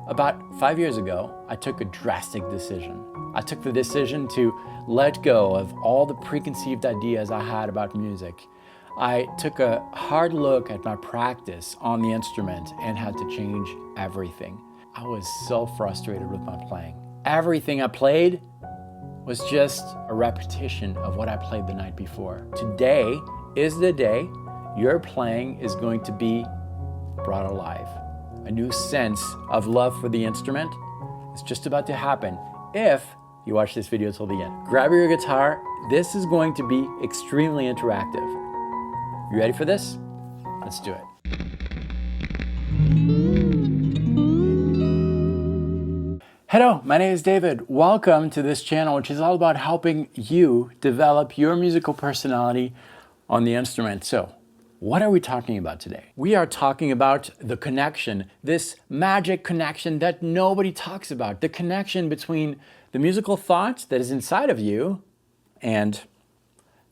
About 5 years ago, I took a drastic decision. I took the decision to let go of all the preconceived ideas I had about music. I took a hard look at my practice on the instrument and had to change everything. I was so frustrated with my playing. Everything I played was just a repetition of what I played the night before. Today is the day your playing is going to be brought alive. A new sense of love for the instrument is just about to happen if you watch this video till the end. Grab your guitar. This is going to be extremely interactive. You ready for this? Let's do it. Hello, my name is David. Welcome to this channel, which is all about helping you develop your musical personality on the instrument. So, what are we talking about today? We are talking about the connection, this magic connection that nobody talks about, the connection between the musical thought that is inside of you and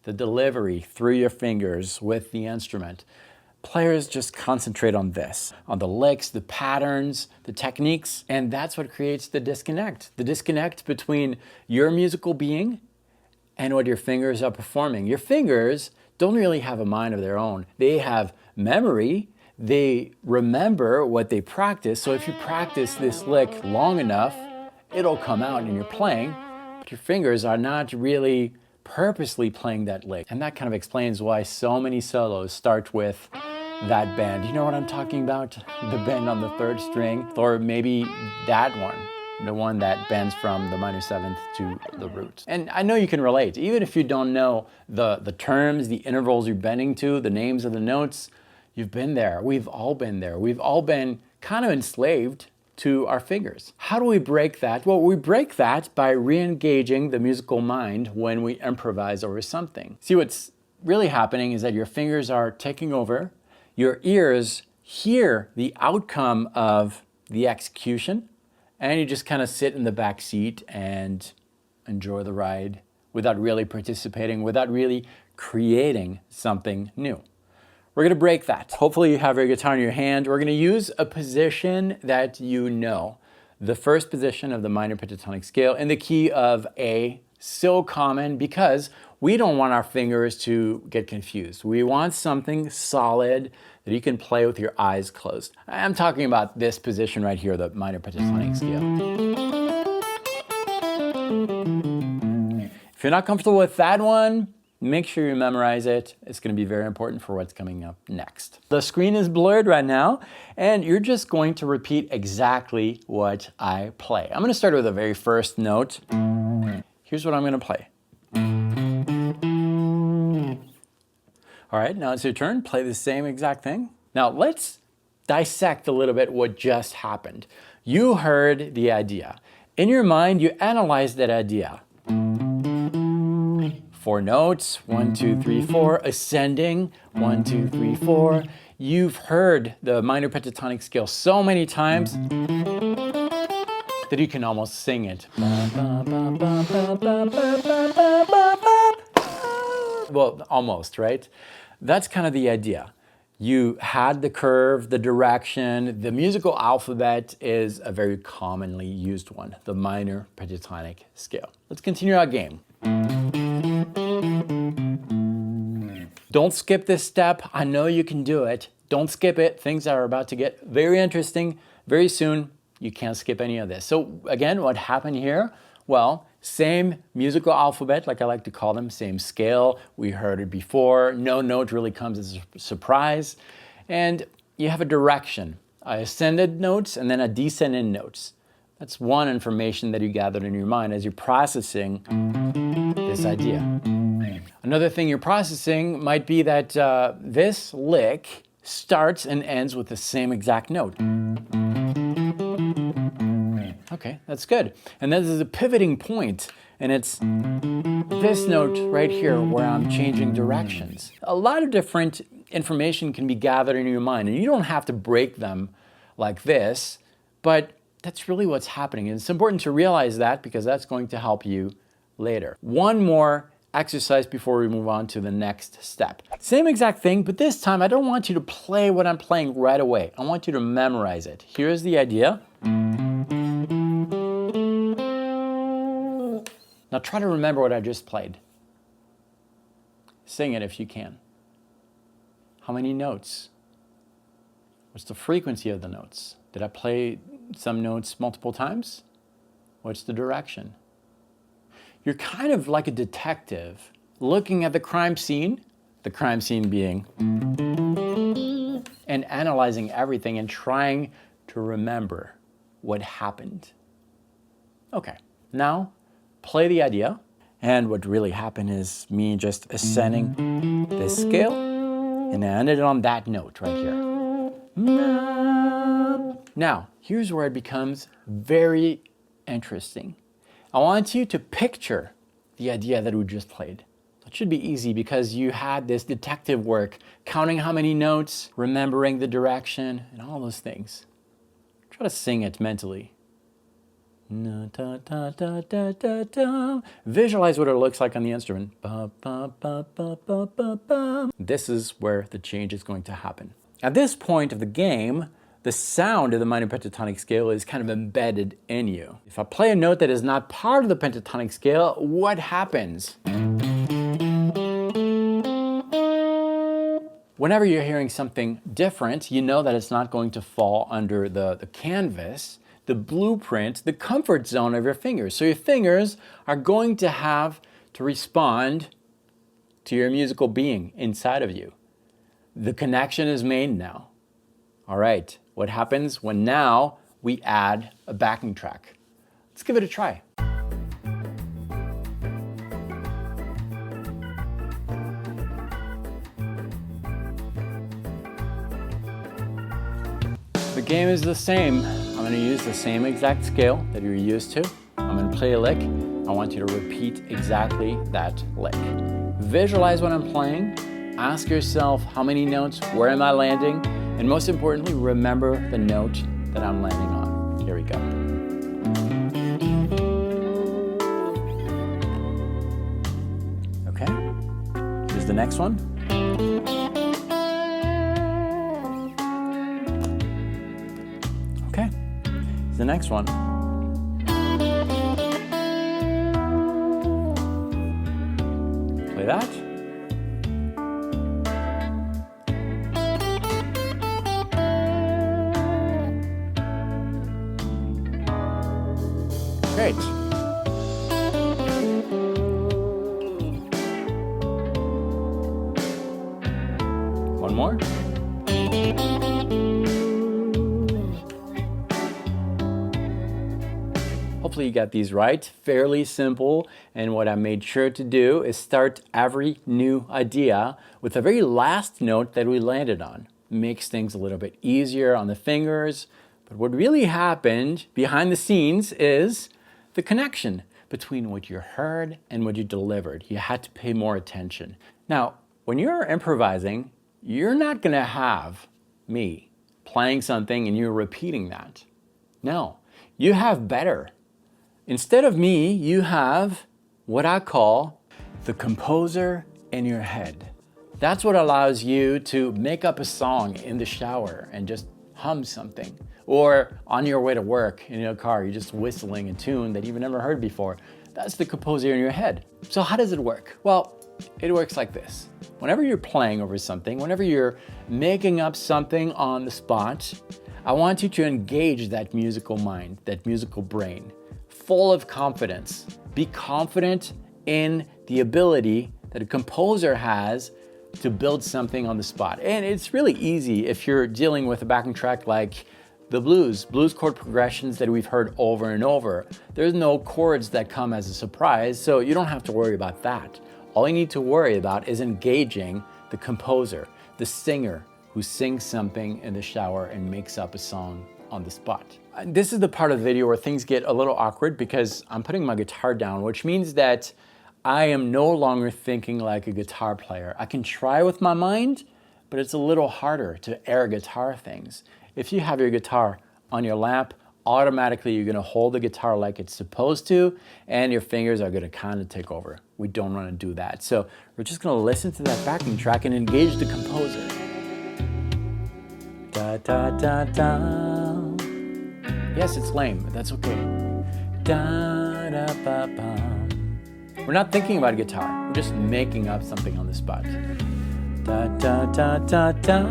the delivery through your fingers with the instrument. Players just concentrate on this, on the licks, the patterns, the techniques, and that's what creates the disconnect between your musical being and what your fingers are performing. Your fingers don't really have a mind of their own. They have memory. They remember what they practice. So if you practice this lick long enough, it'll come out in your playing, but your fingers are not really purposely playing that lick. And that kind of explains why so many solos start with that bend. You know what I'm talking about? The bend on the third string, or maybe that one. The one that bends from the minor seventh to the root. And I know you can relate, even if you don't know the terms, the intervals you're bending to, the names of the notes, you've been there. We've all been there. We've all been kind of enslaved to our fingers. How do we break that? Well, we break that by re-engaging the musical mind when we improvise over something. See, what's really happening is that your fingers are taking over, your ears hear the outcome of the execution, and you just kind of sit in the back seat and enjoy the ride without really participating, without really creating something new. We're gonna break that. Hopefully you have your guitar in your hand. We're gonna use a position that you know. The first position of the minor pentatonic scale in the key of A, so common because we don't want our fingers to get confused. We want something solid that you can play with your eyes closed. I'm talking about this position right here, the minor pentatonic scale. If you're not comfortable with that one, make sure you memorize it. It's going to be very important for what's coming up next. The screen is blurred right now, and you're just going to repeat exactly what I play. I'm going to start with the very first note. Here's what I'm going to play. All right, now it's your turn. Play the same exact thing. Now let's dissect a little bit what just happened. You heard the idea. In your mind, you analyzed that idea. 4 notes, 1, 2, 3, 4, ascending, 1, 2, 3, 4. You've heard the minor pentatonic scale so many times that you can almost sing it. Well, almost, right? That's kind of the idea. You had the curve, the direction. The musical alphabet is a very commonly used one, the minor pentatonic scale. Let's continue our game. Don't skip this step. I know you can do it. Don't skip it. Things are about to get very interesting very soon. You can't skip any of this. So again, what happened here? Well, same musical alphabet, like I like to call them, same scale. We heard it before. No note really comes as a surprise. And you have a direction, ascended notes and then a descending notes. That's one information that you gathered in your mind as you're processing this idea. Another thing you're processing might be that this lick starts and ends with the same exact note. Okay, that's good. And then there's a pivoting point, and it's this note right here where I'm changing directions. A lot of different information can be gathered in your mind, and you don't have to break them like this, but that's really what's happening. And it's important to realize that because that's going to help you later. One more exercise before we move on to the next step. Same exact thing, but this time I don't want you to play what I'm playing right away. I want you to memorize it. Here's the idea. try to remember what I just played. Sing it if you can. How many notes? What's the frequency of the notes? Did I play some notes multiple times? What's the direction? You're kind of like a detective looking at the crime scene being, and analyzing everything and trying to remember what happened. Okay, now play the idea. And what really happened is me just ascending this scale, and I ended on that note right here. Now, here's where it becomes very interesting. I want you to picture the idea that we just played. It should be easy because you had this detective work, counting how many notes, remembering the direction, and all those things. Try to sing it mentally. Visualize what it looks like on the instrument. This is where the change is going to happen. At this point of the game, the sound of the minor pentatonic scale is kind of embedded in you. If I play a note that is not part of the pentatonic scale, what happens? Whenever you're hearing something different, you know that it's not going to fall under the canvas, the blueprint, the comfort zone of your fingers. So your fingers are going to have to respond to your musical being inside of you. The connection is made now. All right, what happens when now we add a backing track? Let's give it a try. The game is the same. I'm going to use the same exact scale that you're used to. I'm going to play a lick. I want you to repeat exactly that lick. Visualize what I'm playing. Ask yourself how many notes, where am I landing? And most importantly, remember the note that I'm landing on. Here we go. Okay, here's the next one. Okay, here's the next one. Play that. Great. One more. Hopefully you got these right. Fairly simple. And what I made sure to do is start every new idea with the very last note that we landed on. Makes things a little bit easier on the fingers. But what really happened behind the scenes is the connection between what you heard and what you delivered. You had to pay more attention. Now, when you're improvising, you're not going to have me playing something and you're repeating that. No, you have better. Instead of me, you have what I call the composer in your head. That's what allows you to make up a song in the shower and just hum something. Or on your way to work in your car, you're just whistling a tune that you've never heard before. That's the composer in your head. So how does it work? Well, it works like this. Whenever you're playing over something, whenever you're making up something on the spot, I want you to engage that musical mind, that musical brain, full of confidence. Be confident in the ability that a composer has to build something on the spot. And it's really easy if you're dealing with a backing track like the blues chord progressions that we've heard over and over. There's no chords that come as a surprise, so you don't have to worry about that. All you need to worry about is engaging the composer, the singer who sings something in the shower and makes up a song on the spot. This is the part of the video where things get a little awkward because I'm putting my guitar down, which means that I am no longer thinking like a guitar player. I can try with my mind, but it's a little harder to air guitar things. If you have your guitar on your lap, automatically you're going to hold the guitar like it's supposed to, and your fingers are going to kind of take over. We don't want to do that. So we're just going to listen to that backing track and engage the composer. Da da da da. Yes, it's lame, but that's okay. Da da ba ba. We're not thinking about a guitar. We're just making up something on the spot. Da da da da da.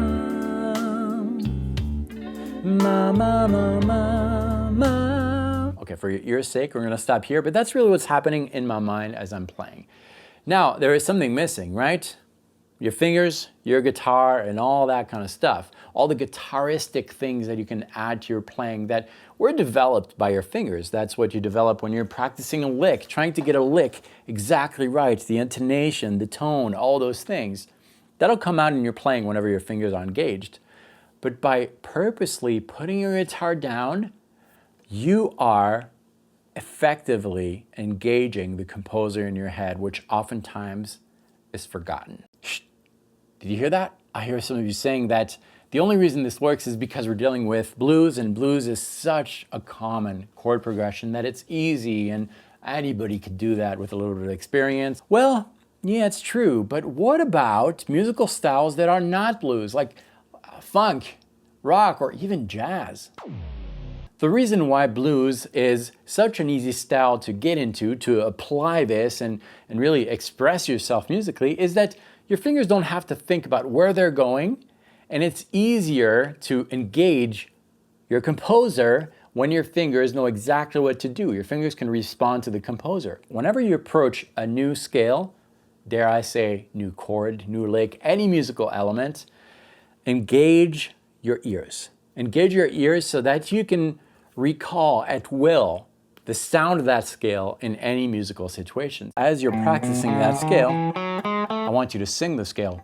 Ma ma ma ma ma. Okay, for your ear's sake, we're gonna stop here, but that's really what's happening in my mind as I'm playing. Now, there is something missing, right? Your fingers, your guitar, and all that kind of stuff. All the guitaristic things that you can add to your playing that were developed by your fingers. That's what you develop when you're practicing a lick, trying to get a lick exactly right, the intonation, the tone, all those things. That'll come out in your playing whenever your fingers are engaged. But by purposely putting your guitar down, you are effectively engaging the composer in your head, which oftentimes is forgotten. Shh. Did you hear that? I hear some of you saying that the only reason this works is because we're dealing with blues, and blues is such a common chord progression that it's easy and anybody could do that with a little bit of experience. Well, yeah, it's true, but what about musical styles that are not blues, like funk, rock, or even jazz? The reason why blues is such an easy style to get into, to apply this and really express yourself musically, is that your fingers don't have to think about where they're going, and it's easier to engage your composer when your fingers know exactly what to do. Your fingers can respond to the composer. Whenever you approach a new scale, dare I say new chord, new lick, any musical element, engage your ears. Engage your ears so that you can recall at will the sound of that scale in any musical situation. As you're practicing that scale, I want you to sing the scale.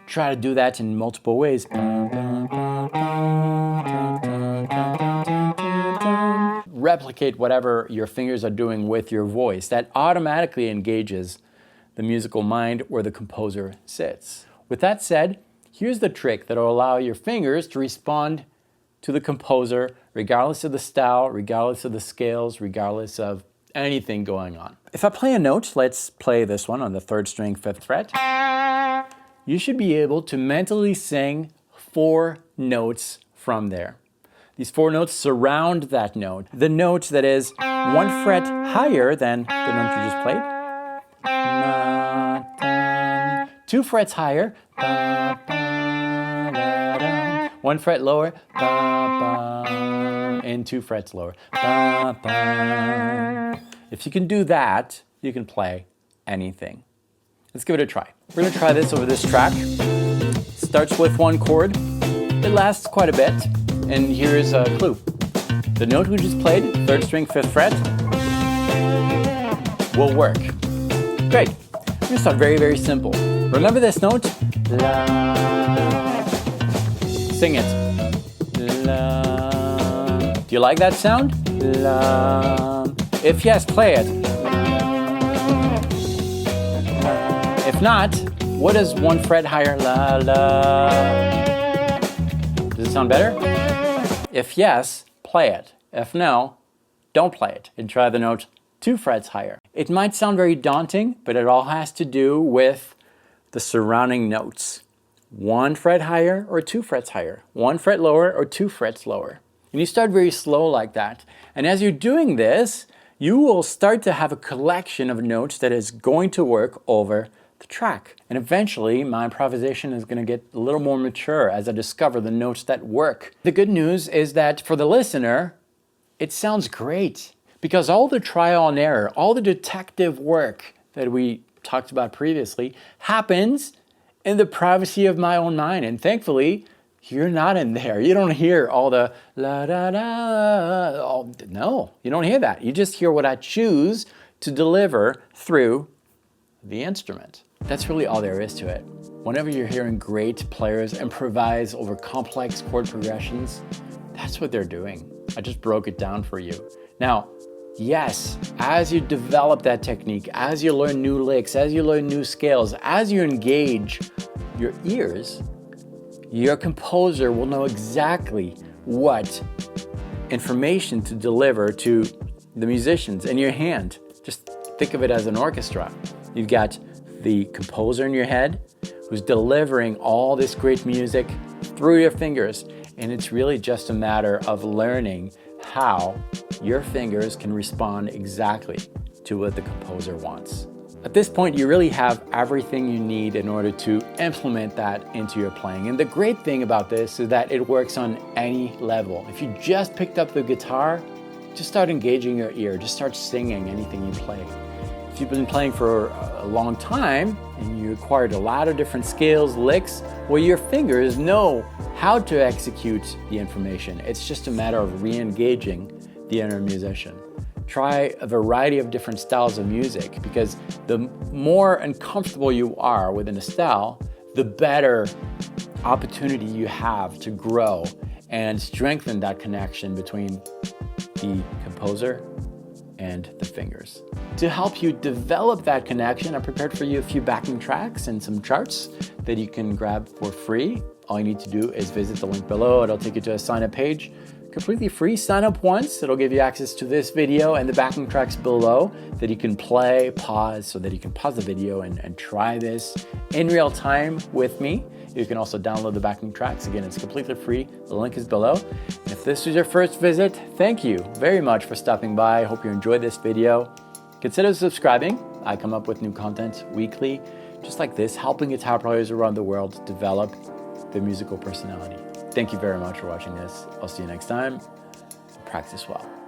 Try to do that in multiple ways. Replicate whatever your fingers are doing with your voice. That automatically engages the musical mind where the composer sits. With that said, here's the trick that will allow your fingers to respond to the composer regardless of the style, regardless of the scales, regardless of anything going on. If I play a note, let's play this one on the 3rd string, 5th fret, you should be able to mentally sing 4 notes from there. These 4 notes surround that note. The note that is 1 fret higher than the note you just played. 2 frets higher. 1 fret lower. And 2 frets lower. If you can do that, you can play anything. Let's give it a try. We're going to try this over this track. Starts with 1 chord. It lasts quite a bit. And here's a clue. The note we just played, 3rd string, 5th fret, will work. Great. We're going to start very, very simple. Remember this note? La. Sing it. La. Do you like that sound? La. If yes, play it. If not, what is 1 fret higher? La, la. Does it sound better? If yes, play it. If no, don't play it and try the note 2 frets higher. It might sound very daunting, but it all has to do with the surrounding notes. 1 fret higher or 2 frets higher. 1 fret lower or 2 frets lower. And you start very slow like that. And as you're doing this, you will start to have a collection of notes that is going to work over the track. And eventually, my improvisation is going to get a little more mature as I discover the notes that work. The good news is that for the listener, it sounds great because all the trial and error, all the detective work that we talked about previously happens in the privacy of my own mind. And thankfully, you're not in there. You don't hear all the la da da. Oh, no, you don't hear that. You just hear what I choose to deliver through the instrument. That's really all there is to it. Whenever you're hearing great players improvise over complex chord progressions, that's what they're doing. I just broke it down for you. Now, yes, as you develop that technique, as you learn new licks, as you learn new scales, as you engage your ears, your composer will know exactly what information to deliver to the musicians in your hand. Just think of it as an orchestra. You've got the composer in your head who's delivering all this great music through your fingers. And it's really just a matter of learning how your fingers can respond exactly to what the composer wants. At this point, you really have everything you need in order to implement that into your playing. And the great thing about this is that it works on any level. If you just picked up the guitar, just start engaging your ear, just start singing anything you play. If you've been playing for a long time and you acquired a lot of different scales, licks, well, your fingers know how to execute the information. It's just a matter of re-engaging the inner musician. Try a variety of different styles of music, because the more uncomfortable you are within a style, the better opportunity you have to grow and strengthen that connection between the composer and the fingers. To help you develop that connection, I prepared for you a few backing tracks and some charts that you can grab for free. All you need to do is visit the link below. It'll take you to a sign-up page. Completely free. Sign up once. It'll give you access to this video and the backing tracks below that you can play, pause, so that you can pause the video and try this in real time with me. You can also download the backing tracks. Again, it's completely free. The link is below. If this was your first visit, thank you very much for stopping by. I hope you enjoyed this video. Consider subscribing. I come up with new content weekly, just like this, helping guitar players around the world develop their musical personality. Thank you very much for watching this. I'll see you next time. Practice well.